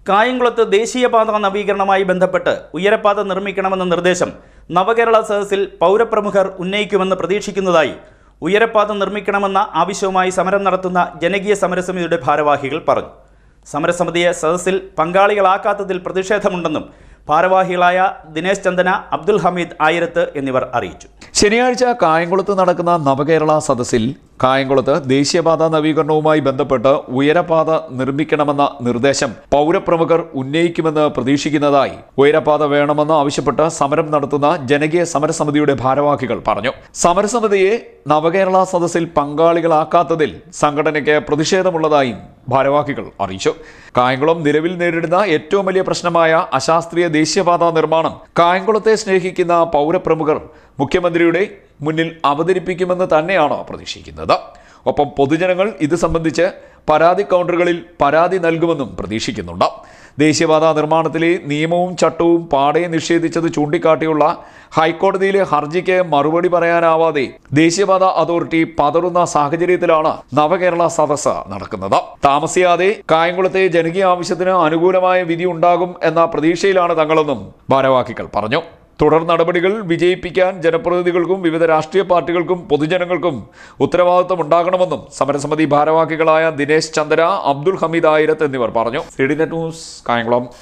കായംകുളത്ത് ദേശീയപാത നവീകരണവുമായി ബന്ധപ്പെട്ട് ഉയരപ്പാത നിർമ്മിക്കണമെന്ന നിർദ്ദേശം നവകേരള സദസ്സിൽ പൗരപ്രമുഖർ ഉന്നയിക്കുമെന്ന് പ്രതീക്ഷിക്കുന്നതായി ഉയരപ്പാത നിർമ്മിക്കണമെന്ന ആവശ്യവുമായി സമരം നടത്തുന്ന ജനകീയ സമരസമിതിയുടെ ഭാരവാഹികൾ പറഞ്ഞു. സമരസമിതിയെ സദസ്സിൽ പങ്കാളികളാക്കാത്തതിൽ പ്രതിഷേധമുണ്ടെന്നും ഭാരവാഹികളായ ദിനേശ് ചന്ദന, അബ്ദുൽ ഹമീദ് ആയിരത്ത് എന്നിവർ അറിയിച്ചു. ശനിയാഴ്ച കായംകുളത്ത് നടക്കുന്ന നവകേരള സദസ്സിൽ കായംകുളത്ത് ദേശീയപാത നവീകരണവുമായി ബന്ധപ്പെട്ട് ഉയരപാത നിർമ്മിക്കണമെന്ന നിർദ്ദേശം പൗരപ്രമുഖർ ഉന്നയിക്കുമെന്ന് പ്രതീക്ഷിക്കുന്നതായി ഉയരപാത വേണമെന്ന് ആവശ്യപ്പെട്ട് സമരം നടത്തുന്ന ജനകീയ സമരസമിതിയുടെ ഭാരവാഹികൾ പറഞ്ഞു. സമരസമിതിയെ നവകേരള സദസ്സിൽ പങ്കാളികളാക്കാത്തതിൽ സംഘടനയ്ക്ക് പ്രതിഷേധമുള്ളതായും ഭാരവാഹികൾ അറിയിച്ചു. കായംകുളം നിലവിൽ നേരിടുന്ന ഏറ്റവും വലിയ പ്രശ്നമായ അശാസ്ത്രീയ ദേശീയപാത നിർമ്മാണം കായംകുളത്തെ സ്നേഹിക്കുന്ന പൗരപ്രമുഖർ മുഖ്യമന്ത്രിയുടെ മുന്നിൽ അവതരിപ്പിക്കുമെന്ന് തന്നെയാണ് പ്രതീക്ഷിക്കുന്നത്. ഒപ്പം പൊതുജനങ്ങൾ ഇത് സംബന്ധിച്ച് പരാതി കൗണ്ടറുകളിൽ പരാതി നൽകുമെന്നും പ്രതീക്ഷിക്കുന്നുണ്ട്. ദേശീയപാത നിർമ്മാണത്തിലെ നിയമവും ചട്ടവും പാടെ നിഷേധിച്ചത് ചൂണ്ടിക്കാട്ടിയുള്ള ഹൈക്കോടതിയിലെ ഹർജിക്ക് മറുപടി പറയാനാവാതെ ദേശീയപാത അതോറിറ്റി പതറുന്ന സാഹചര്യത്തിലാണ് നവകേരള സദസ്സ് നടക്കുന്നത്. താമസിയാതെ കായംകുളത്തെ ജനകീയ ആവശ്യത്തിന് അനുകൂലമായ വിധി ഉണ്ടാകും എന്ന പ്രതീക്ഷയിലാണ് തങ്ങളെന്നും ഭാരവാഹികൾ പറഞ്ഞു. തുടർ നടപടികൾ വിജയിപ്പിക്കാൻ ജനപ്രതിനിധികൾക്കും വിവിധ രാഷ്ട്രീയ പാർട്ടികൾക്കും പൊതുജനങ്ങൾക്കും ഉത്തരവാദിത്വം ഉണ്ടാകണമെന്നും സമരസമിതി ഭാരവാഹികളായ ദിനേശ് ചന്ദന, അബ്ദുൽ ഹമീദ് ആയിരത്ത് എന്നിവർ പറഞ്ഞു. CDNet news, Kayamkulam.